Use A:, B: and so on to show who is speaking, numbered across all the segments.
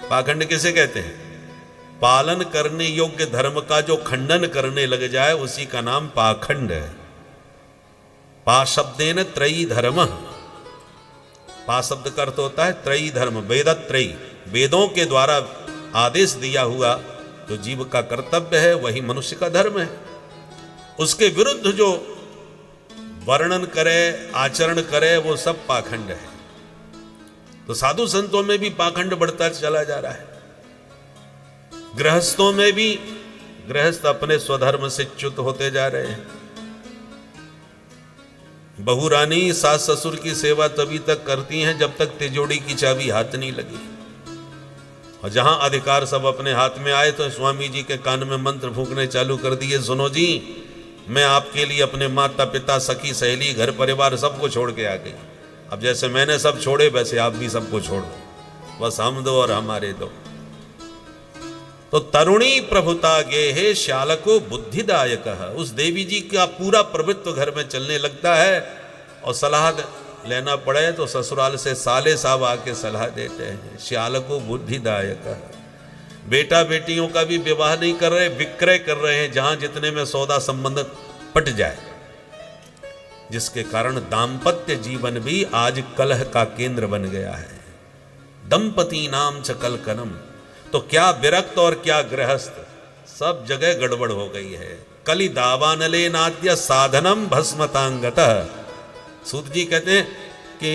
A: पाखंड किसे कहते हैं? पालन करने योग्य धर्म का जो खंडन करने लग जाए उसी का नाम पाखंड है। पा शब्देन त्रयी धर्म, पा शब्द का अर्थ होता है त्रयी धर्म, वेदत्रयी, वेदों के द्वारा आदेश दिया हुआ जो जीव का कर्तव्य है वही मनुष्य का धर्म है। उसके विरुद्ध जो वर्णन करे, आचरण करे, वो सब पाखंड है। तो साधु संतों में भी पाखंड बढ़ता चला जा रहा है। गृहस्थों में भी गृहस्थ अपने स्वधर्म से च्युत होते जा रहे हैं। बहुरानी सास ससुर की सेवा तभी तक करती हैं जब तक तिजोड़ी की चाबी हाथ नहीं लगी, और जहां अधिकार सब अपने हाथ में आए तो स्वामी जी के कान में मंत्र फूंकने चालू कर दिए, सुनो जी मैं आपके लिए अपने माता पिता, सखी सहेली, घर परिवार सबको छोड़ के आ गई। अब जैसे मैंने सब छोड़े वैसे आप भी सबको छोड़ो, बस हम दो और हमारे दो। तो तरुणी प्रभुता गेहे श्यालको बुद्धिदायक, उस देवी जी का पूरा प्रभुत्व घर में चलने लगता है, और सलाह लेना पड़े तो ससुराल से साले साहब आके सलाह देते हैं। श्यालको बुद्धिदायक, बेटा बेटियों का भी विवाह नहीं कर रहे, विक्रय कर रहे हैं, जहां जितने में सौदा संबंध पट जाए, जिसके कारण दाम्पत्य जीवन भी आज कलह का केंद्र बन गया है। दंपति नाम च कलकनम, तो क्या विरक्त और क्या गृहस्थ, सब जगह गड़बड़ हो गई है। कली दावानले नाद्य साधनम भस्मतांगतः। सूत जी कहते हैं कि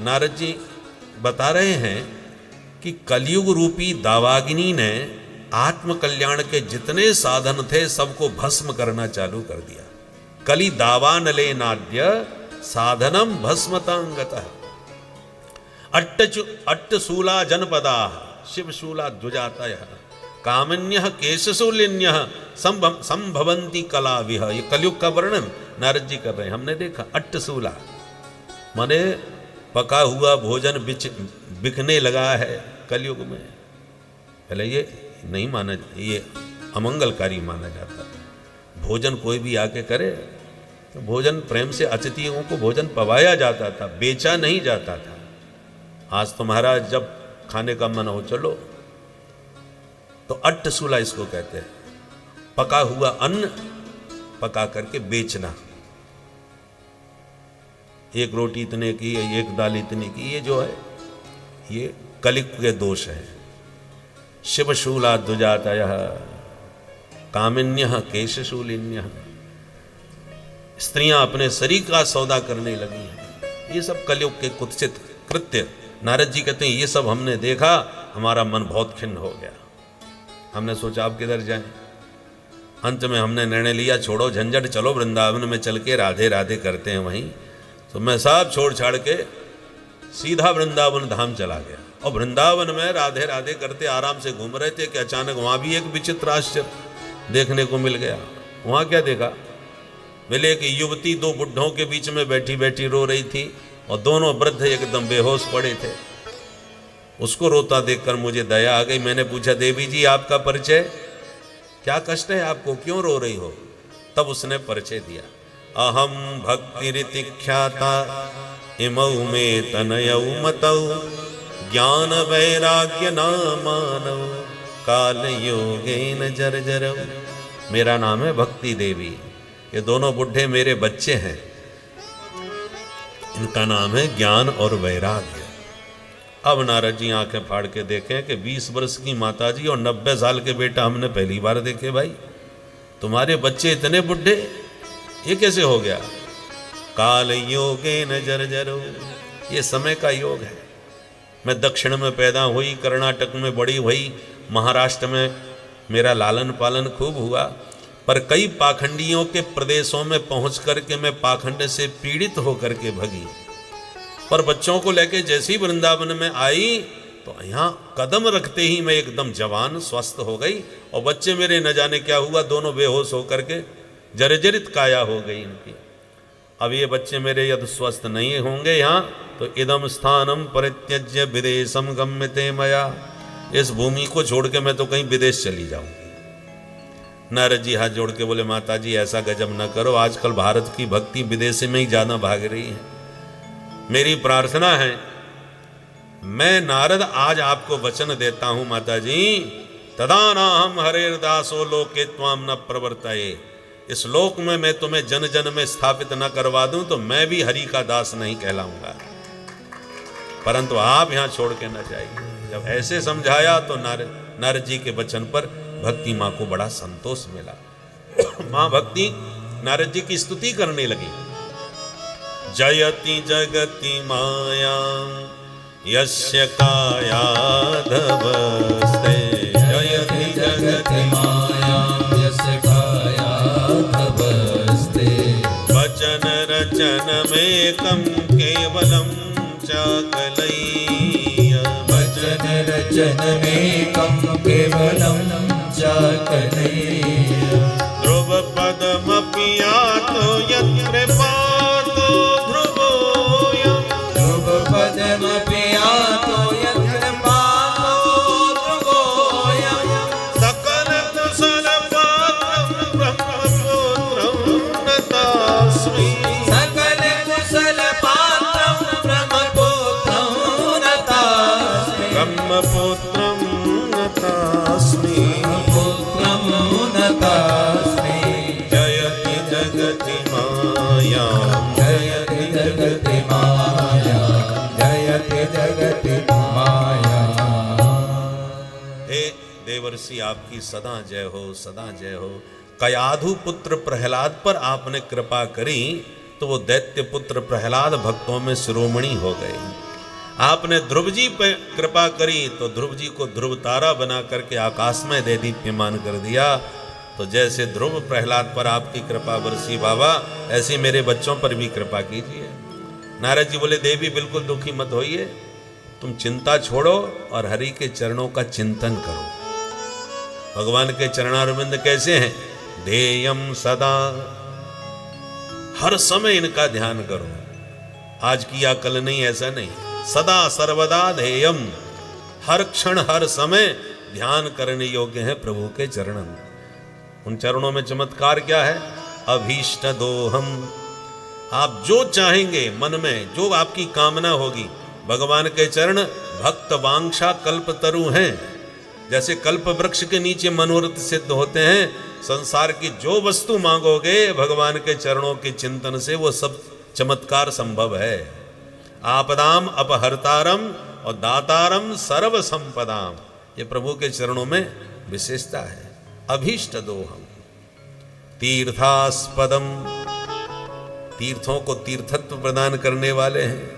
A: नारद जी बता रहे हैं कि कलयुग रूपी दावाग्नि ने आत्म कल्याण के जितने साधन थे सबको भस्म करना चालू कर दिया। कली दावानले नाद्य साधनम भस्मतांगतः। अट्टशूला जनपदा शिवशूला द्विजातय कामन्यः केशशूलिन्यः संभवंती कला विह। ये कलयुग का वर्णन नारद जी कर रहे हैं। हमने देखा अट्टशूला माने पका हुआ भोजन बिकने लगा है कलयुग में। पहले ये नहीं माना, ये अमंगलकारी माना जाता। भोजन कोई भी आके करे तो भोजन प्रेम से अतिथियों को भोजन पवाया जाता था, बेचा नहीं जाता था। आज तो महाराज जब खाने का मन हो चलो, तो अट्टशूला इसको कहते हैं, पका हुआ अन्न पका करके बेचना। एक रोटी इतने की, एक दाल इतने की, ये जो है ये कलियुग के दोष है। शिवशूला द्विजातयः कामिन्यः केशशूलिन्यः। स्त्रियां अपने शरीर का सौदा करने लगी हैं। ये सब कलयुग के कुत्सित कृत्य। नारद जी कहते हैं ये सब हमने देखा, हमारा मन बहुत खिन्न हो गया। हमने सोचा आप किधर जाएं। अंत में हमने निर्णय लिया छोड़ो झंझट, चलो वृंदावन में चल के राधे राधे करते हैं वहीं। तो मैं सब छोड़ छाड़ के सीधा वृंदावन धाम चला गया, और वृंदावन में राधे राधे करते आराम से घूम रहे थे कि अचानक वहाँ भी एक विचित्र आश्चर्य देखने को मिल गया। वहाँ क्या देखा? मिले एक युवती दो बुढ़ों के बीच में बैठी बैठी रो रही थी, और दोनों वृद्ध एकदम बेहोश पड़े थे। उसको रोता देखकर मुझे दया आ गई। मैंने पूछा देवी जी आपका परिचय, क्या कष्ट है आपको, क्यों रो रही हो? तब उसने परिचय दिया। अहम भक्तिरिति ख्याता इमौ मे तनयौ मतौ ज्ञान वैराग्य नामानौ काल योगेन जर्जरौ। मेरा नाम है भक्ति देवी, ये दोनों बुढ़े मेरे बच्चे हैं, इनका नाम है ज्ञान और वैराग्य। अब नारद जी आंखें फाड़ के देखें कि 20 वर्ष की माताजी और 90 साल के बेटा हमने पहली बार देखे। भाई तुम्हारे बच्चे इतने बुढ़े, ये कैसे हो गया? काल योगे न जर्जरो, ये समय का योग है। मैं दक्षिण में पैदा हुई, कर्नाटक में बड़ी हुई, महाराष्ट्र में मेरा लालन पालन खूब हुआ, पर कई पाखंडियों के प्रदेशों में पहुंच करके मैं पाखंड से पीड़ित होकर के भगी। पर बच्चों को लेके जैसी वृंदावन में आई तो यहाँ कदम रखते ही मैं एकदम जवान स्वस्थ हो गई, और बच्चे मेरे न जाने क्या हुआ, दोनों बेहोश होकर के जर्जरित काया हो गई इनकी। अब ये बच्चे मेरे यदि स्वस्थ नहीं होंगे यहाँ तो इदम स्थानम परित्यज्य विदेशम गम्यते मया, इस भूमि को छोड़ के मैं तो कहीं विदेश चली जाऊंगी। नारद जी हाथ जोड़ के बोले माता जी ऐसा गजब न करो, आजकल भारत की भक्ति विदेश में ही ज़्यादा भाग रही है। मेरी प्रार्थना है मैं नारद आज आपको वचन देता हूं माता जी, तदानाहम हरेर दासो लोके त्वाम न प्रवर्तये। इस लोक में मैं तुम्हें जन जन में स्थापित न करवा दूं तो मैं भी हरि का दास नहीं कहलाऊंगा, परंतु आप यहां छोड़ के न जाइए। जब ऐसे समझाया तो नारद जी के वचन पर भक्ति मां को बड़ा संतोष मिला। मां भक्ति नारद जी की स्तुति करने लगी। जयति जगति माया यस्य कायाधवस्ते,
B: जयति जगति माया यस्य कायाधवस्ते।
A: वचन रचन मेकं केवलं चाकलय्य,
B: वचन रचनमेकं केवलं चाकलय्य।
A: ध्रुव पदमपि यातो यत्र पातो ध्रुवोऽयम्,
B: ध्रुव पदमपि यातो यत्र पातो ध्रुवोऽयम्।
A: सकल कुशल पात्रं ब्रह्मपुत्रं नतास्मि,
B: सकल कुशल पात्रं ब्रह्मपुत्रं नतास्मि।
A: ब्रह्मपुत्रं नतास्मि।
B: पुत्रं नतास्मि।
A: जयति जगति माया,
B: जयति जगति माया, जयति जगति माया।
A: हे देवर्षि आपकी सदा जय हो, सदा जय हो। कयाधु पुत्र प्रहलाद पर आपने कृपा करी तो वो दैत्य पुत्र प्रहलाद भक्तों में शिरोमणि हो गए। आपने ध्रुव जी पर कृपा करी तो ध्रुव जी को ध्रुव तारा बना करके आकाश में दे दीप्यमान कर दिया। तो जैसे ध्रुव प्रहलाद पर आपकी कृपा बरसी बाबा, ऐसी मेरे बच्चों पर भी कृपा कीजिए। नारद जी बोले, देवी बिल्कुल दुखी मत होइए, तुम चिंता छोड़ो और हरि के चरणों का चिंतन करो। भगवान के चरणारविंद कैसे हैं? ध्येयम सदा, हर समय इनका ध्यान करो। आज किया कल नहीं, ऐसा नहीं, सदा सर्वदा ध्येयम, हर क्षण हर समय ध्यान करने योग्य है प्रभु के चरण। उन चरणों में चमत्कार क्या है? अभीष्ट दोहम, आप जो चाहेंगे मन में, जो आपकी कामना होगी, भगवान के चरण भक्त वांछा कल्प तरु हैं। जैसे कल्प वृक्ष के नीचे मनोरथ सिद्ध होते हैं, संसार की जो वस्तु मांगोगे भगवान के चरणों के चिंतन से वो सब चमत्कार संभव है। आपदाम अपहर्तारम और दातारम सर्व संपदाम, ये प्रभु के चरणों में विशेषता है। अभीष्ट दोहम, तीर्थास्पदम, तीर्थों को तीर्थत्व प्रदान करने वाले हैं।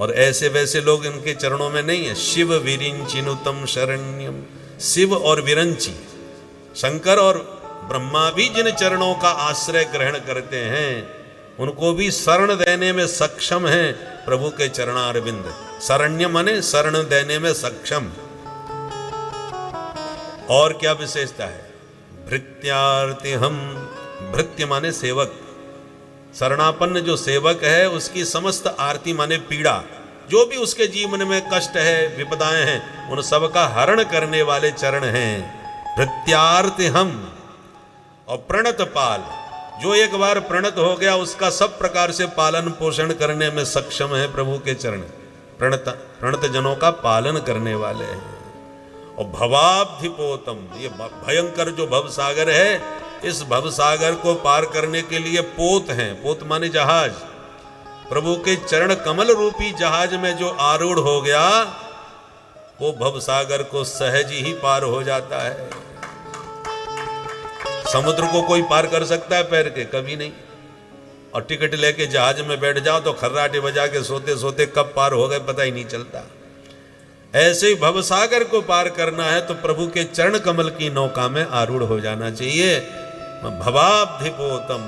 A: और ऐसे वैसे लोग इनके चरणों में नहीं है। शिव विरिंचिनुतम शरण्यम, शिव और विरंची, शंकर और ब्रह्मा भी जिन चरणों का आश्रय ग्रहण करते हैं उनको भी शरण देने में सक्षम है प्रभु के चरणारविंद। शरण्य माने शरण देने में सक्षम। और क्या विशेषता है? भृत्यार्ति हम, भृत्य माने सेवक, शरणापन्न जो सेवक है उसकी समस्त आरती माने पीड़ा, जो भी उसके जीवन में कष्ट है, विपदाएं हैं, उन सब का हरण करने वाले चरण हैं भृत्यार्ति हम। और प्रणत पाल, जो एक बार प्रणत हो गया उसका सब प्रकार से पालन पोषण करने में सक्षम है प्रभु के चरण। प्रणत जनों का पालन करने वाले हैं। और भवाब्धिपोतम, ये भयंकर जो भवसागर है, इस भवसागर को पार करने के लिए पोत हैं। पोत माने जहाज। प्रभु के चरण कमल रूपी जहाज में जो आरूढ़ हो गया वो भवसागर को सहज ही पार हो जाता है। समुद्र को कोई पार कर सकता है पैर के? कभी नहीं। और टिकट लेके जहाज में बैठ जाओ तो खर्राटे बजा के सोते सोते कब पार हो गए पता ही नहीं चलता। ऐसे ही भवसागर को पार करना है तो प्रभु के चरण कमल की नौका में आरूढ़ हो जाना चाहिए। भवाब्धिपोतम,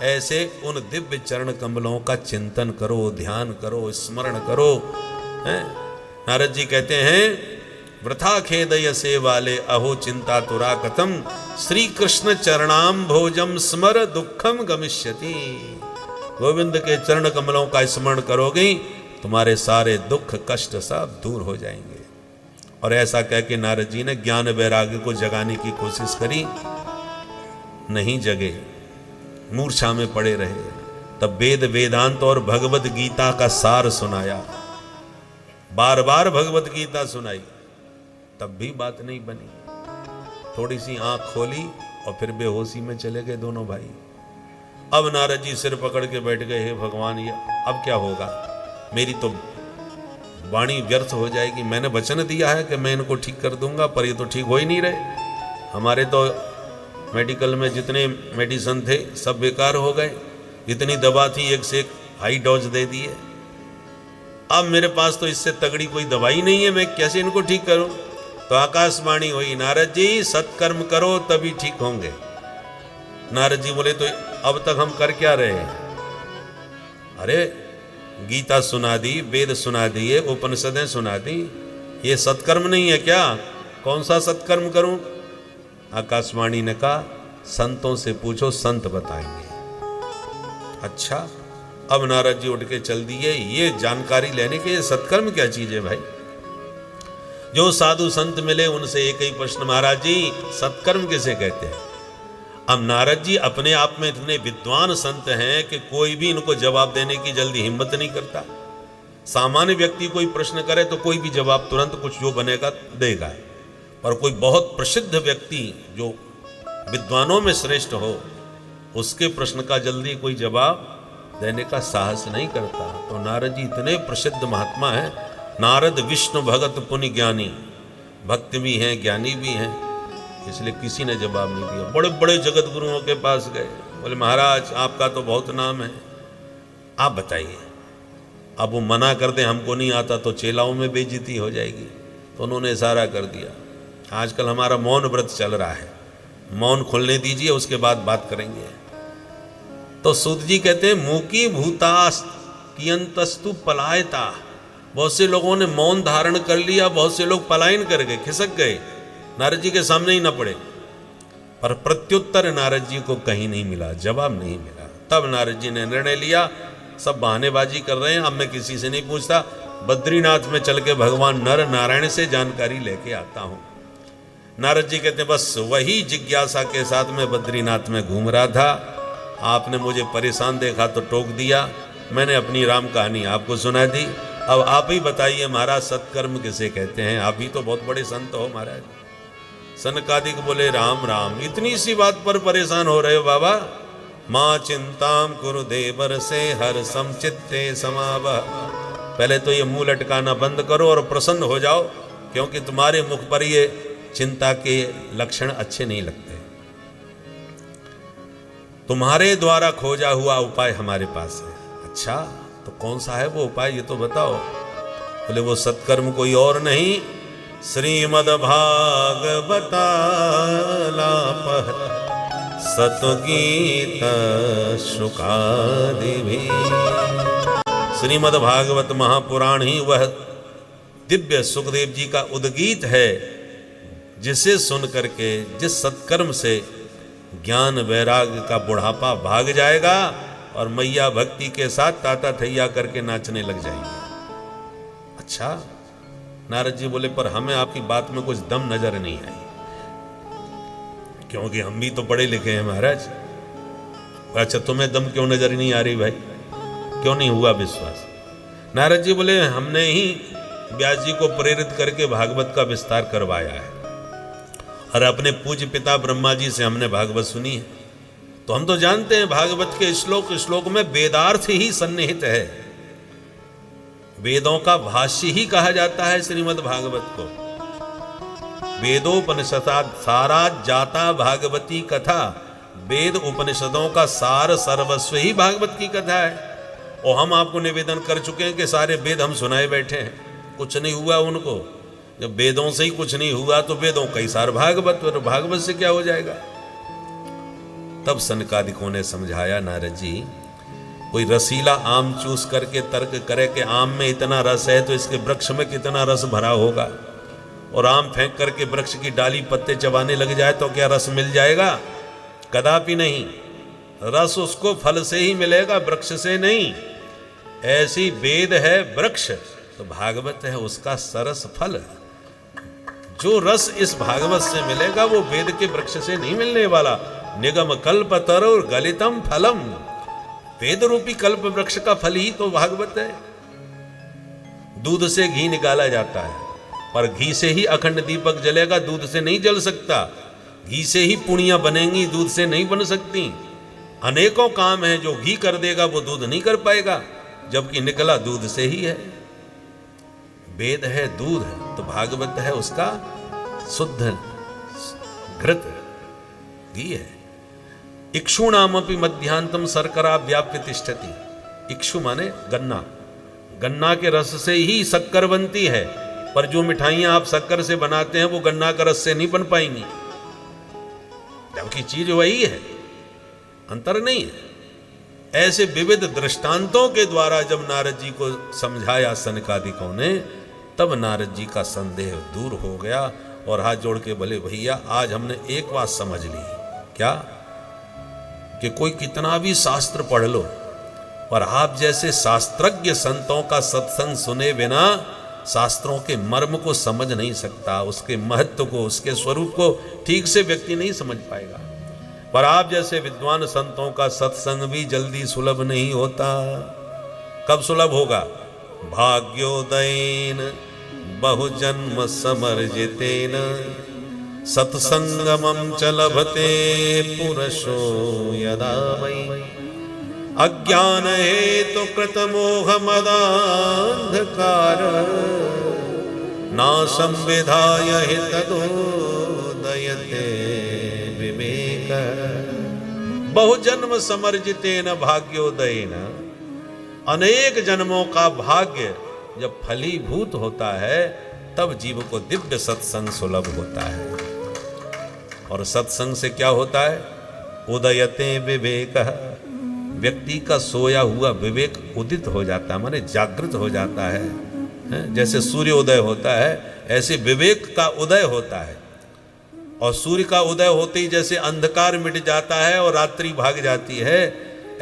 A: ऐसे उन दिव्य चरण कमलों का चिंतन करो, ध्यान करो, स्मरण करो। नारद जी कहते हैं, वृथा खेदय से वाले अहो चिंता तुरा कथम, श्री कृष्ण चरणाम भोजम स्मर दुखम गमिष्यति। गोविंद के चरण कमलों का स्मरण करोगे तुम्हारे सारे दुख कष्ट सब दूर हो जाएंगे। और ऐसा कह के नारद जी ने ज्ञान वैराग्य को जगाने की कोशिश करी, नहीं जगे, मूर्छा में पड़े रहे। तब वेद वेदांत और भगवत गीता का सार सुनाया। बार बार भगवत गीता सुनाई, तब भी बात नहीं बनी। थोड़ी सी आंख खोली और फिर बेहोशी में चले गए दोनों भाई। अब नारद जी सिर पकड़ के बैठ गए, हे भगवान ये अब क्या होगा, मेरी तो वाणी व्यर्थ हो जाएगी। मैंने वचन दिया है कि मैं इनको ठीक कर दूंगा, पर ये तो ठीक हो ही नहीं रहे। हमारे तो मेडिकल में जितने मेडिसिन थे सब बेकार हो गए, इतनी दवा थी एक से एक हाई डोज दे दिए। अब मेरे पास तो इससे तगड़ी कोई दवाई नहीं है, मैं कैसे इनको ठीक करूं। तो आकाशवाणी हुई, नारद जी सत्कर्म करो तभी ठीक होंगे। नारद जी बोले, तो अब तक हम कर क्या रहे हैं? अरे गीता सुना दी, वेद सुना दिए, उपनिषदें सुना दी, ये सत्कर्म नहीं है क्या? कौन सा सत्कर्म करूं? आकाशवाणी ने कहा, संतों से पूछो, संत बताएंगे। अच्छा, अब नारद जी उठ के चल दिए ये जानकारी लेने के, ये सत्कर्म क्या चीज है भाई? जो साधु संत मिले उनसे एक ही प्रश्न, महाराज जी सत्कर्म किसे कहते हैं? अब नारद जी अपने आप में इतने विद्वान संत हैं कि कोई भी इनको जवाब देने की जल्दी हिम्मत नहीं करता। सामान्य व्यक्ति कोई प्रश्न करे तो कोई भी जवाब तुरंत कुछ जो बनेगा देगा, और कोई बहुत प्रसिद्ध व्यक्ति जो विद्वानों में श्रेष्ठ हो उसके प्रश्न का जल्दी कोई जवाब देने का साहस नहीं करता। तो नारद जी इतने प्रसिद्ध महात्मा हैं। नारद विष्णु भगत पुण्य ज्ञानी, भक्त भी हैं ज्ञानी भी हैं, इसलिए किसी ने जवाब नहीं दिया। बड़े बड़े जगत गुरुओं के पास गए, बोले महाराज आपका तो बहुत नाम है, आप बताइए। अब वो मना कर दे हमको नहीं आता तो चेलाओं में बेइज्जती हो जाएगी, तो उन्होंने इशारा कर दिया। आजकल हमारा मौन व्रत चल रहा है, मौन खोलने दीजिए उसके बाद बात करेंगे। तो सूत जी कहते हैं, मूकी भूतास्त कियंतस्तु पलायता। बहुत से लोगों ने मौन धारण कर लिया, बहुत से लोग पलायन कर गए, खिसक गए, नारद जी के सामने ही न पड़े। पर प्रत्युत्तर नारद जी को कहीं नहीं मिला, जवाब नहीं मिला। तब नारद जी ने निर्णय लिया, सब बहानेबाजी कर रहे हैं, अब मैं किसी से नहीं पूछता, बद्रीनाथ में चल के भगवान नर नारायण से जानकारी लेके आता हूं। नारद जी कहते हैं, बस वही जिज्ञासा के साथ मैं बद्रीनाथ में घूम रहा था, आपने मुझे परेशान देखा तो टोक दिया, मैंने अपनी राम कहानी आपको सुना दी। अब आप ही बताइए महाराज सत्कर्म किसे कहते हैं? आप ही तो बहुत बड़े संत हो महाराज। सनकादिक बोले, राम राम, इतनी सी बात पर परेशान हो रहे हो बाबा? माँ चिंताम कुरु देवर से हर समचित्ते समावह। पहले तो ये मुंह लटकाना बंद करो और प्रसन्न हो जाओ, क्योंकि तुम्हारे मुख पर ये चिंता के लक्षण अच्छे नहीं लगते। तुम्हारे द्वारा खोजा हुआ उपाय हमारे पास है। अच्छा, तो कौन सा है वो उपाय, ये तो बताओ। बोले, वो सत्कर्म कोई और नहीं, श्रीमद् भागवतालापः सतगीत शुकादिभिः। श्रीमद् भागवत महापुराण ही वह दिव्य सुखदेव जी का उद्गीत है, जिसे सुन करके जिस सत्कर्म से ज्ञान वैराग्य का बुढ़ापा भाग जाएगा और मैया भक्ति के साथ ताता थैया करके नाचने लग जाएंगे। अच्छा, नारद जी बोले, पर हमें आपकी बात में कुछ दम नजर नहीं आई, क्योंकि हम भी तो पढ़े लिखे हैं महाराज। अच्छा, तुम्हें दम क्यों नजर नहीं आ रही भाई, क्यों नहीं हुआ विश्वास? नारद जी बोले, हमने ही व्यास जी को प्रेरित करके भागवत का विस्तार करवाया है, और अपने पूज्य पिता ब्रह्मा जी से हमने भागवत सुनी है, तो हम तो जानते हैं भागवत के श्लोक श्लोक में वेदार्थ ही सन्निहित है। वेदों का भाष्य ही कहा जाता है श्रीमद् भागवत को। वेदोपनिषदात् सारा जाता भागवती कथा, वेद उपनिषदों का सार सर्वस्व ही भागवत की कथा है। और हम आपको निवेदन कर चुके हैं कि सारे वेद हम सुनाए बैठे हैं, कुछ नहीं हुआ उनको। जब वेदों से ही कुछ नहीं हुआ तो वेदों कई सार भागवत, और भागवत से क्या हो जाएगा? तब सनकादिकों ने समझाया, नारद जी कोई रसीला आम चूस करके तर्क करे कि आम में इतना रस है तो इसके वृक्ष में कितना रस भरा होगा, और आम फेंक करके वृक्ष की डाली पत्ते चबाने लग जाए तो क्या रस मिल जाएगा? कदापि नहीं। रस उसको फल से ही मिलेगा, वृक्ष से नहीं। ऐसी वेद है वृक्ष, तो भागवत है उसका सरस फल। जो रस इस भागवत से मिलेगा वो वेद के वृक्ष से नहीं मिलने वाला। निगम कल्प तरुर गलितम फलम, वेद रूपी कल्प वृक्ष का फल ही तो भागवत है। दूध से घी निकाला जाता है, पर घी से ही अखंड दीपक जलेगा, दूध से नहीं जल सकता। घी से ही पुड़ियां बनेंगी, दूध से नहीं बन सकती। अनेकों काम हैं जो घी कर देगा वो दूध नहीं कर पाएगा, जबकि निकला दूध से ही है। वेद है दूध है, तो भागवत है उसका शुद्ध घृत घी है। इक्षुणामपि मध्यांतम शर्करा व्याप्य तिष्ठति। इक्षु माने गन्ना, गन्ना के रस से ही शक्कर बनती है, पर जो मिठाइयां आप शक्कर से बनाते हैं वो गन्ना का रस से नहीं बन पाएंगी, जबकि चीज वही है, अंतर नहीं है। ऐसे विविध दृष्टांतों के द्वारा जब नारद जी को समझाया सनकादिकों ने, तब नारद जी का संदेह दूर हो गया और हाथ जोड़ के बोले, भैया आज हमने एक बात समझ ली। क्या? कि कोई कितना भी शास्त्र पढ़ लो, पर आप जैसे शास्त्रज्ञ संतों का सत्संग सुने बिना शास्त्रों के मर्म को समझ नहीं सकता, उसके महत्व को, उसके स्वरूप को ठीक से व्यक्ति नहीं समझ पाएगा। पर आप जैसे विद्वान संतों का सत्संग भी जल्दी सुलभ नहीं होता। कब सुलभ होगा? भाग्योदयेन बहुजन्म समर्जितेन सत्संगमं च लभते पुरुषो यदा वै अज्ञान हेतु कृत मोह मदान्धकार नाशं विधाय हितदोदयते विवेक। बहुजन्म समर्जितेन भाग्योदयेन, अनेक जन्मों का भाग्य जब फलीभूत होता है तब जीव को दिव्य सत्संग सुलभ होता है। और सत्संग से क्या होता है? उदयते विवेक, व्यक्ति का सोया हुआ विवेक उदित हो जाता है, माने जागृत हो जाता है। जैसे सूर्योदय होता है ऐसे विवेक का उदय होता है। और सूर्य का उदय होते ही जैसे अंधकार मिट जाता है और रात्रि भाग जाती है,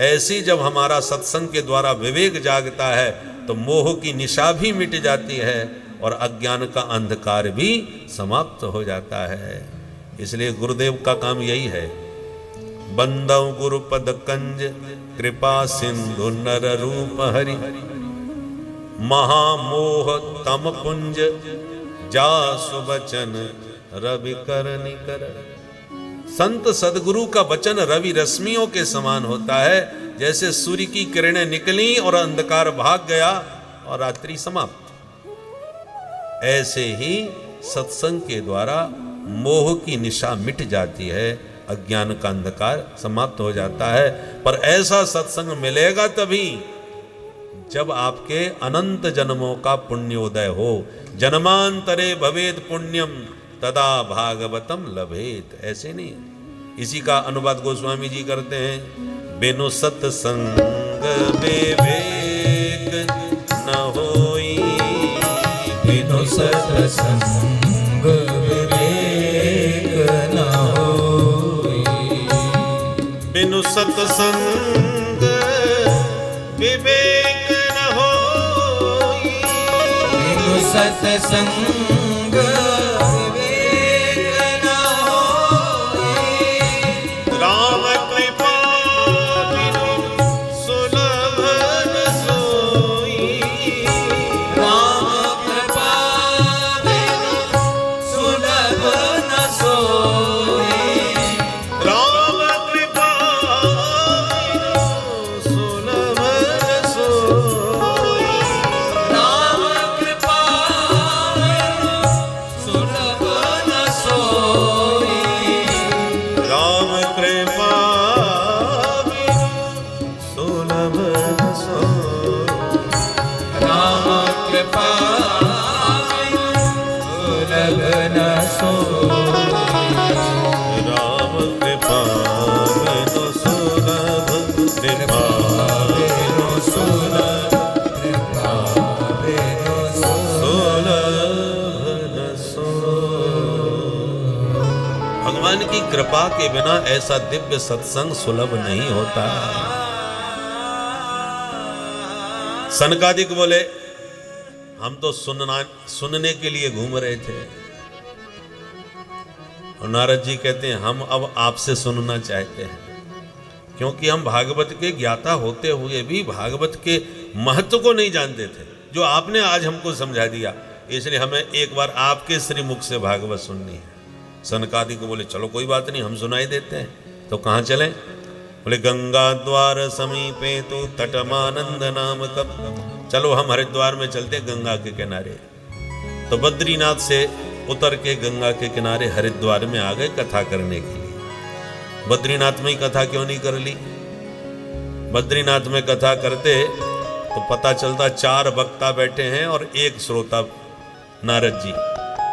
A: ऐसी जब हमारा सत्संग के द्वारा विवेक जागता है तो मोह की निशा भी मिट जाती है और अज्ञान का अंधकार भी समाप्त हो जाता है। इसलिए गुरुदेव का काम यही है, बंदव गुरुपद कंज कृपा सिंधु नर रूप हरि महामोह तम पुंज जासु बचन रवि कर निकर। संत सदगुरु का वचन रवि रश्मियों के समान होता है, जैसे सूर्य की किरणें निकली और अंधकार भाग गया और रात्रि समाप्त। ऐसे ही सत्संग के द्वारा मोह की निशा मिट जाती है, अज्ञान का अंधकार समाप्त हो जाता है। पर ऐसा सत्संग मिलेगा तभी जब आपके अनंत जन्मों का पुण्योदय हो। जन्मांतरे भवेद पुण्यम तदा भागवतम लभेत, ऐसे नहीं। इसी का अनुवाद गोस्वामी जी करते हैं, बिनु सत्संग विवेक न होई,
B: बिनु सत्संग विवेक न होई,
A: बिनु सत्संग विवेक न होई,
B: बिनु सत्संग विवेक न होई,
A: राम कृपा बिनु सुलभ न सोई,
B: राम कृपा बिनु सुलभ न सोई,
A: राम कृपा बिनु सुलभ न सोई,
B: राम कृपा बिनु सुलभ न सोई,
A: राम कृपा बिनु सुलभ न सोई,
B: राम कृपा बिनु सुलभ न सोई,
A: राम कृपा बिनु सुलभ कृपा
B: बिनु सुलभ कृपा बिनु
A: सुलभ न सोई। भगवान की कृपा के बिना ऐसा दिव्य सत्संग सुलभ नहीं होता। सनकादिक बोले, हम तो सुनने के लिए घूम रहे थे। और नारद जी कहते हैं, हम अब आपसे सुनना चाहते हैं, क्योंकि हम भागवत के ज्ञाता होते हुए भी भागवत के महत्व को नहीं जानते थे। जो आपने आज हमको समझा दिया, इसलिए हमें एक बार आपके श्रीमुख से भागवत सुननी है। सनकादि को बोले चलो कोई बात नहीं, हम सुनाई देते हैं। तो कहाँ चलें? बोले गंगा द्वार समीपे तो तटमानंद नाम कब। चलो हम हरिद्वार में चलते, गंगा के किनारे। तो बद्रीनाथ से उतर के गंगा के किनारे हरिद्वार में आ गए कथा करने के लिए। बद्रीनाथ में ही कथा क्यों नहीं कर ली? बद्रीनाथ में कथा करते तो पता चलता 4 वक्ता बैठे हैं और 1 श्रोता नारद जी,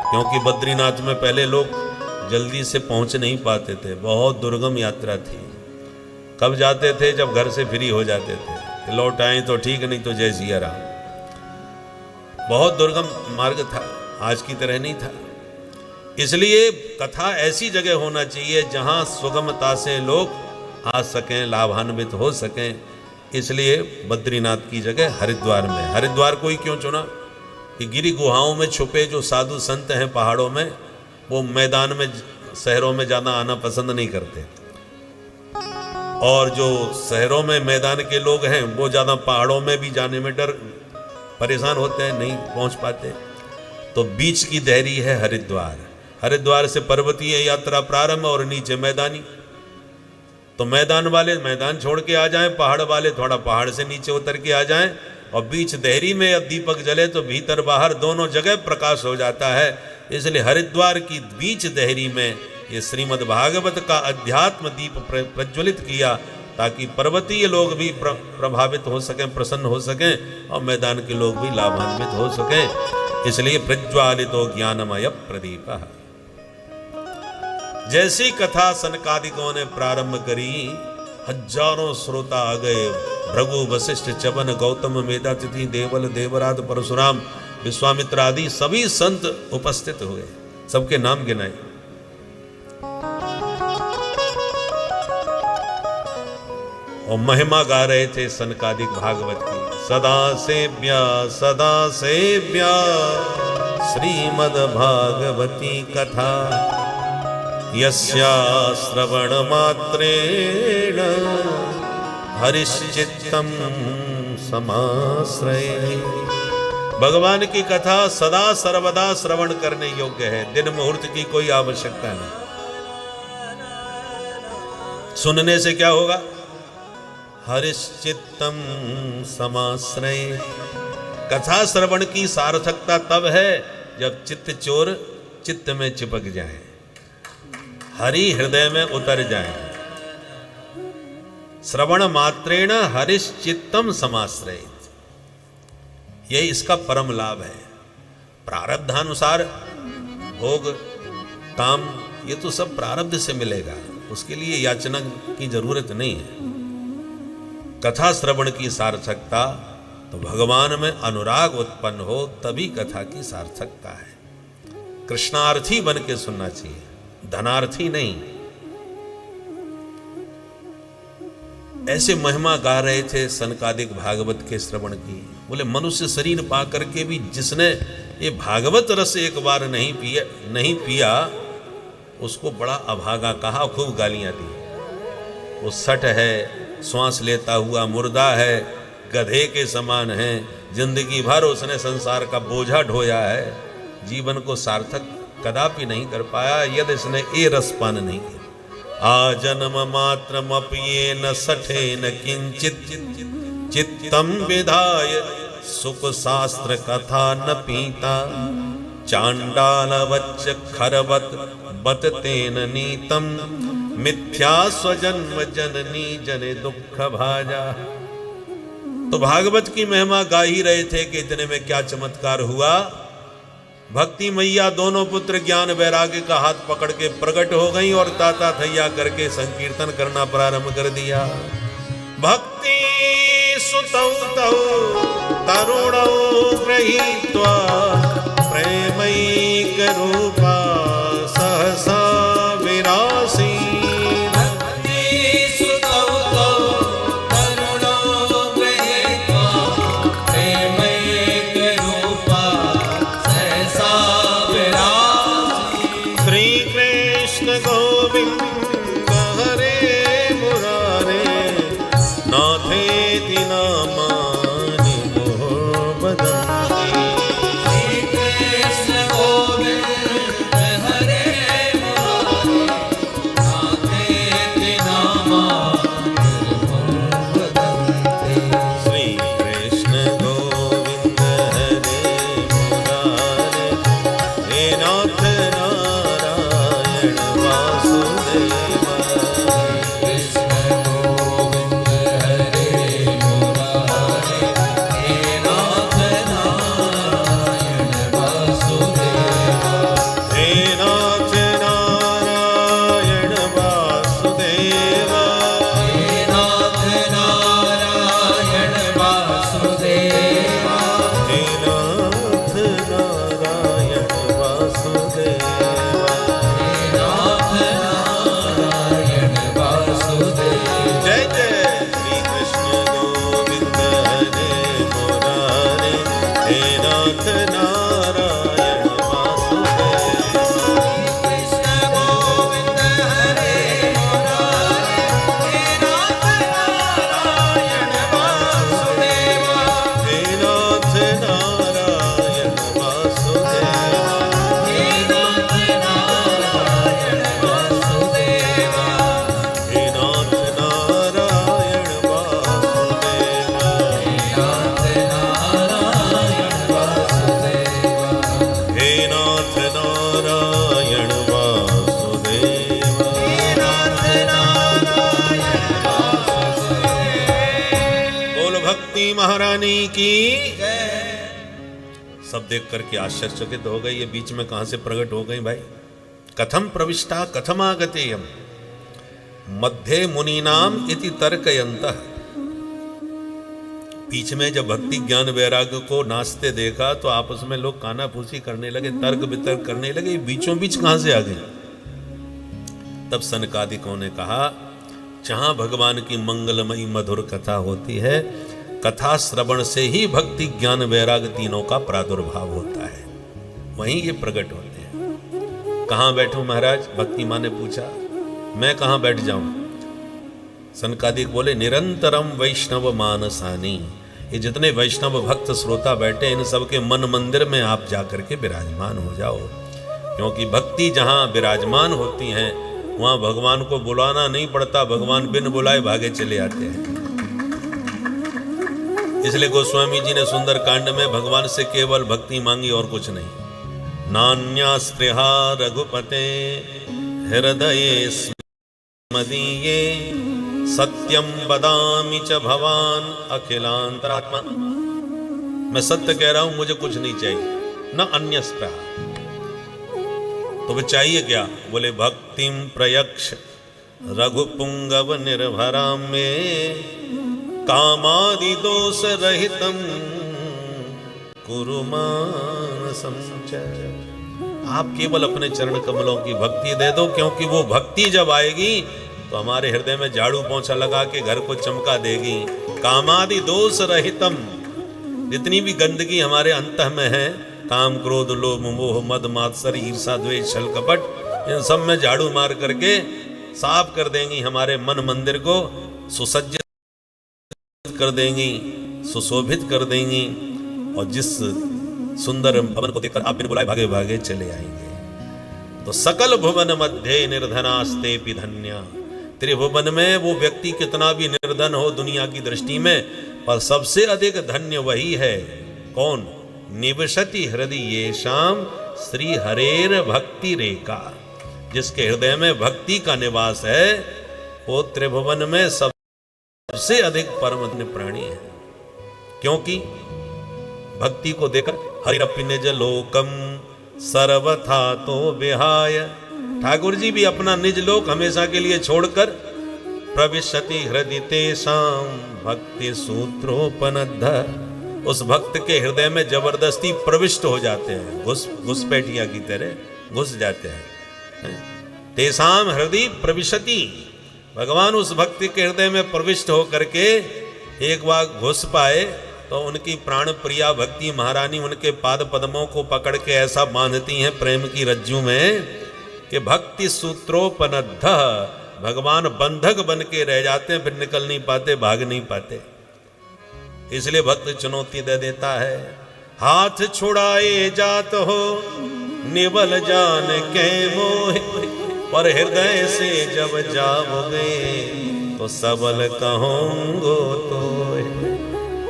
A: क्योंकि बद्रीनाथ में पहले लोग जल्दी से पहुंच नहीं पाते थे, बहुत दुर्गम यात्रा थी। कब जाते थे? जब घर से फ्री हो जाते थे, लौट आए तो ठीक, नहीं तो जय सिया राम। बहुत दुर्गम मार्ग था, आज की तरह नहीं था। इसलिए कथा ऐसी जगह होना चाहिए जहां सुगमता से लोग आ सकें, लाभान्वित हो सकें। इसलिए बद्रीनाथ की जगह हरिद्वार में। हरिद्वार को ही क्यों चुना? कि गिरी गुहाओं में छुपे जो साधु संत हैं पहाड़ों में, वो मैदान में, शहरों में ज़्यादा आना पसंद नहीं करते, और जो शहरों में मैदान के लोग हैं वो ज़्यादा पहाड़ों में भी जाने में परेशान होते हैं, नहीं पहुंच पाते। तो बीच की देहरी है हरिद्वार। हरिद्वार से पर्वतीय यात्रा प्रारंभ और नीचे मैदानी। तो मैदान वाले मैदान छोड़ के आ जाएं, पहाड़ वाले थोड़ा पहाड़ से नीचे उतर के आ जाएं, और बीच देहरी में अब दीपक जले तो भीतर बाहर दोनों जगह प्रकाश हो जाता है। इसलिए हरिद्वार की बीच देहरी में ये श्रीमद् भागवत का अध्यात्म दीप प्रज्वलित किया, ताकि पर्वतीय लोग भी प्रभावित हो सकें, प्रसन्न हो सकें, और मैदान के लोग भी लाभान्वित हो सकें। इसलिए प्रज्वालितो ज्ञानमय प्रदीप। जैसी कथा सनकादिकों ने प्रारंभ करी, हजारों श्रोता आ गए। भृगु, वशिष्ठ, च्यवन, गौतम, मेधातिथि, देवल, देवराज, परशुराम, विश्वामित्र आदि सभी संत उपस्थित हुए। सबके नाम गिनाए। और महिमा गा रहे थे सनकादिक भागवत की। सदा सेव्या श्रीमद् भागवती कथा, यस्या श्रवण मात्रेण हरिश्चित्तम समाश्रये। भगवान की कथा सदा सर्वदा श्रवण करने योग्य है, दिन मुहूर्त की कोई आवश्यकता नहीं। सुनने से क्या होगा? हरिश्चित्तम समाश्रये। कथा श्रवण की सार्थकता तब है जब चित्त चोर चित्त में चिपक जाए, हरि हृदय में उतर जाए। श्रवण मात्रेण हरिश्चित्तम समाश्रयेत, यही इसका परम लाभ है। प्रारब्धानुसार भोग, काम, ये तो सब प्रारब्ध से मिलेगा, उसके लिए याचना की जरूरत नहीं है। कथा श्रवण की सार्थकता तो भगवान में अनुराग उत्पन्न हो तभी कथा की सार्थकता है। कृष्णार्थी बन के सुनना चाहिए, धनार्थी नहीं। ऐसे महिमा गा रहे थे सनकादिक भागवत के श्रवण की। बोले मनुष्य शरीर पा करके भी जिसने ये भागवत रस एक बार नहीं पिया उसको बड़ा अभागा कहा, खूब गालियां दी। वो सठ है, श्वास लेता हुआ मुर्दा है, गधे के समान है, जिंदगी भर उसने संसार का बोझा ढोया है, जीवन को सार्थक कदापि नहीं कर पाया यदि इसने ये रसपान नहीं किया। आ जन्म मात्रमप्येन सठेन किंचित चित्तम विधाय सुख शास्त्र कथा न पीता, चांडाल वच्च खरवत बत तेन नीतम, मिथ्या स्वजन्म जननी जने दुख भाजा। तो भागवत की महिमा गा ही रहे थे कि इतने में क्या चमत्कार हुआ। भक्ति मैया दोनों पुत्र ज्ञान वैराग्य का हाथ पकड़ के प्रकट हो गई और ताता थैया करके संकीर्तन करना प्रारंभ कर दिया। भक्ति सुतौ तौ तरुणौ गृहीत्वा प्रेमैक रूपा सहसा विरासी। गोविंद हरे मुरारे नाथेति नामानि मोह बदन। भवानी की सब देख करके आश्चर्यचकित हो गए, ये बीच में कहां से प्रकट हो गई भाई। कथम प्रविष्टा कथमागतेयम मध्य मुनीनाम इति तर्कयन्तः। बीच में जब भक्ति ज्ञान वैराग्य को नाचते देखा तो आपस में लोग कानाफूसी करने लगे, तर्क वितर्क करने लगे, बीचों बीच कहां से आ गई। तब सनकादिकों ने कहा, जहां भगवान की मंगलमयी मधुर कथा होती है, कथा श्रवण से ही भक्ति ज्ञान वैराग्य तीनों का प्रादुर्भाव होता है, वहीं ये प्रकट होते हैं। कहां बैठूं महाराज? भक्ति मां ने पूछा। मैं कहां बैठ जाऊं? सनकादिक बोले, निरंतरम वैष्णव मानसानी। ये जितने वैष्णव भक्त श्रोता बैठे, इन सबके मन मंदिर में आप जाकर के विराजमान हो जाओ, क्योंकि भक्ति जहां विराजमान होती हैं वहां भगवान को बुलाना नहीं पड़ता, भगवान बिन बुलाए भागे चले आते हैं। इसलिए गोस्वामी जी ने सुंदर कांड में भगवान से केवल भक्ति मांगी और कुछ नहीं। नान्या स्पृहा रघुपते हृदये मदीये सत्यम बदामि च भवान अखिलांतरात्मा। मैं सत्य कह रहा हूं, मुझे कुछ नहीं चाहिए, न अन्य स्पृहा। तो वे चाहिए क्या? बोले, भक्तिम प्रयक्ष रघुपुंगव निर्भराम में कामादि दोष रहितम कुरु मानसं च। आप केवल अपने चरण कमलों की भक्ति दे दो, क्योंकि वो भक्ति जब आएगी तो हमारे हृदय में झाड़ू पोंछा लगा के घर को चमका देगी। कामादि दोष रहितम, जितनी भी गंदगी हमारे अंतः में है, काम क्रोध लोभ मोह मद मात्सर्य ईर्षा द्वेष छल कपट, इन सब में झाड़ू मार करके साफ कर देंगी, हमारे मन मंदिर को सुसज्जित कर देंगी, सुशोभित कर देंगी, और जिस सुंदर भवन को देखकर आप बिन बुलाए भागे भागे चले आएंगे। तो सकल भुवन मध्य निर्धनास्ते धन्या। त्रिभुवन में वो व्यक्ति कितना भी निर्धन हो दुनिया की दृष्टि में, पर सबसे अधिक धन्य वही है। कौन? निवसति हृदय येषाम श्री हरेर भक्ति रेखा। जिसके हृदय में भक्ति का निवास है, वो त्रिभुवन में सबसे अधिक परम प्राणी है। क्योंकि भक्ति को देकर हरिरपि निज लोकम सर्वथा तो विहाय। ठाकुर जी भी अपना निज लोक हमेशा के लिए छोड़कर प्रविशति हृदय तेषाम भक्ति सूत्रोपनद्ध, उस भक्त के हृदय में जबरदस्ती प्रविष्ट हो जाते हैं, घुसपैठिया की तरह घुस जाते हैं। तेषाम हृदय प्रविशति, भगवान उस भक्त के हृदय में प्रविष्ट होकर के एक बार घुस पाए तो उनकी प्राण प्रिया भक्ति महारानी उनके पाद पद्मों को पकड़ के ऐसा बांधती हैं प्रेम की रज्जू में कि भक्ति सूत्रोपनद्ध, भगवान बंधक बन के रह जाते हैं, फिर निकल नहीं पाते, भाग नहीं पाते। इसलिए भक्त चुनौती दे देता है, हाथ छुड़ाए जात हो निवल जान के मोह, पर हृदय से जब जाओगे तो सबल कहूंगो तो।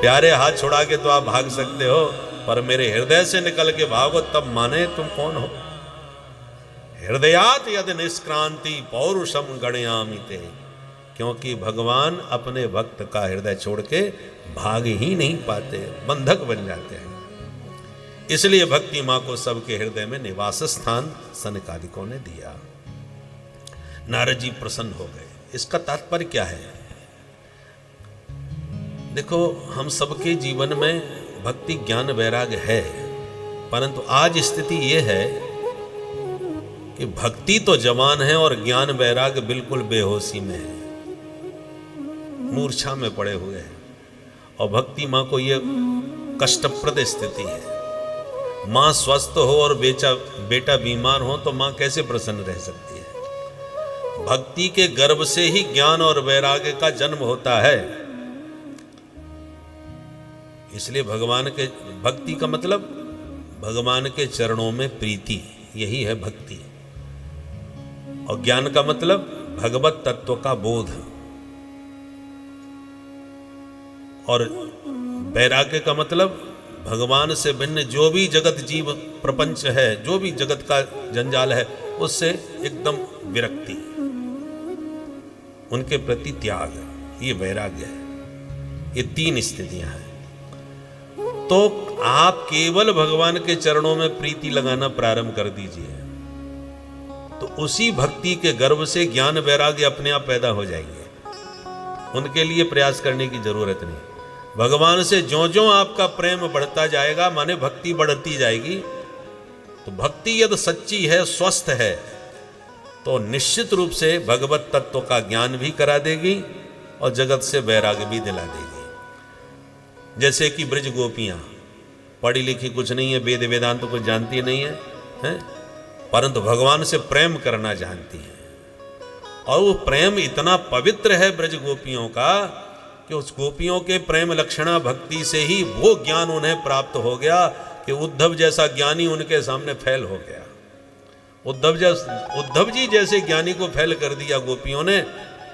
A: प्यारे, हाथ छुड़ा के तो आप भाग सकते हो, पर मेरे हृदय से निकल के भागो तब माने तुम कौन हो। हृदयात यद निष्क्रांति पौरुषम गणयामि ते, क्योंकि भगवान अपने भक्त का हृदय छोड़ के भाग ही नहीं पाते, बंधक बन जाते हैं। इसलिए भक्ति मां को सबके हृदय में निवास स्थान सनकादिकों ने दिया। नारद जी प्रसन्न हो गए। इसका तात्पर्य क्या है? देखो, हम सबके जीवन में भक्ति ज्ञान वैराग्य है, परंतु आज स्थिति यह है कि भक्ति तो जवान है और ज्ञान वैराग्य बिल्कुल बेहोशी में है, मूर्छा में पड़े हुए हैं। और भक्ति मां को यह कष्टप्रद स्थिति है। मां स्वस्थ हो और बेटा बीमार हो तो मां कैसे प्रसन्न रह सकती है? भक्ति के गर्भ से ही ज्ञान और वैराग्य का जन्म होता है। इसलिए भक्ति का मतलब भगवान के चरणों में प्रीति, यही है भक्ति। और ज्ञान का मतलब भगवत तत्व का बोध, और वैराग्य का मतलब भगवान से भिन्न जो भी जगत जीव प्रपंच है, जो भी जगत का जंजाल है, उससे एकदम विरक्ति, उनके प्रति त्याग, ये वैराग्य है। ये तीन स्थितियां हैं। तो आप केवल भगवान के चरणों में प्रीति लगाना प्रारंभ कर दीजिए, तो उसी भक्ति के गर्भ से ज्ञान वैराग्य अपने आप पैदा हो जाएंगे। उनके लिए प्रयास करने की जरूरत नहीं। भगवान से ज्यों ज्यों आपका प्रेम बढ़ता जाएगा, माने भक्ति बढ़ती जाएगी, तो भक्ति यदि सच्ची है, स्वस्थ है, तो निश्चित रूप से भगवत तत्व का ज्ञान भी करा देगी और जगत से वैराग्य भी दिला देगी। जैसे कि ब्रज गोपियां पढ़ी लिखी कुछ नहीं है, वेद वेदांत तो कुछ जानती नहीं है, हैं? परंतु भगवान से प्रेम करना जानती हैं। और वो प्रेम इतना पवित्र है ब्रज गोपियों का कि उस गोपियों के प्रेम लक्षणा भक्ति से ही वो ज्ञान उन्हें प्राप्त हो गया कि उद्धव जैसा ज्ञानी उनके सामने फैल हो गया। उद्धव जी जैसे ज्ञानी को फैल कर दिया गोपियों ने,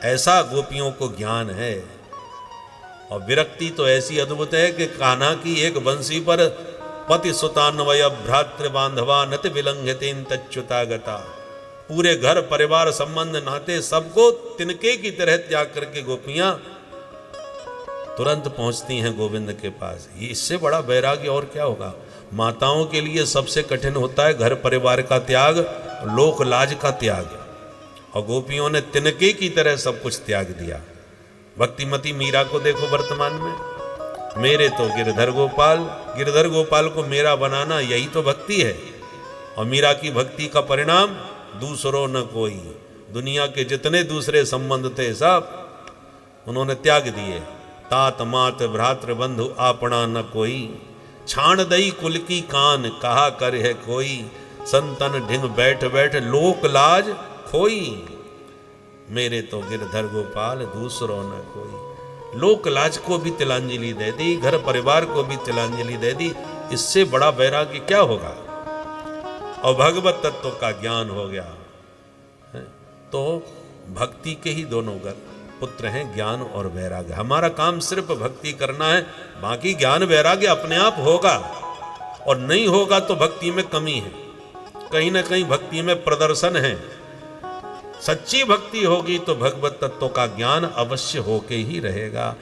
A: ऐसा गोपियों को ज्ञान है। और विरक्ति तो ऐसी अद्भुत है कि कान्हा की एक बंसी पर पति सुतान्वय भ्रातृ बांधवा नत विलंघतेन तच्युतागता, पूरे घर परिवार संबंध नाते सबको तिनके की तरह त्याग करके गोपियां तुरंत पहुंचती हैं गोविंद के पास। ये इससे बड़ा वैराग्य और क्या होगा। माताओं के लिए सबसे कठिन होता है घर परिवार का त्याग, लोक लाज का त्याग, और गोपियों ने तिनके की तरह सब कुछ त्याग दिया। भक्तिमती मीरा को देखो वर्तमान में, मेरे तो गिरधर गोपाल को मेरा बनाना यही तो भक्ति है। और मीरा की भक्ति का परिणाम दूसरों न कोई, दुनिया के जितने दूसरे संबंध थे सब उन्होंने त्याग दिए। तात मात भ्रातृ बंधु आपना न कोई, छाण दई कुल की कान कहा कर है कोई, संतन ढिंग बैठ बैठ लोक लाज खोई, मेरे तो गिरधर गोपाल दूसरों न कोई। लोक लाज को भी तिलांजलि दे दी, घर परिवार को भी तिलांजलि दे दी। इससे बड़ा वैराग्य क्या होगा। और भगवत तत्व का ज्ञान हो गया है? तो भक्ति के ही दोनों पुत्र हैं, ज्ञान और वैराग्य। हमारा काम सिर्फ भक्ति करना है, बाकी ज्ञान वैराग्य अपने आप होगा। और नहीं होगा तो भक्ति में कमी है, कहीं ना कहीं भक्ति में प्रदर्शन है। सच्ची भक्ति होगी तो भगवत तत्व का ज्ञान अवश्य होके ही रहेगा।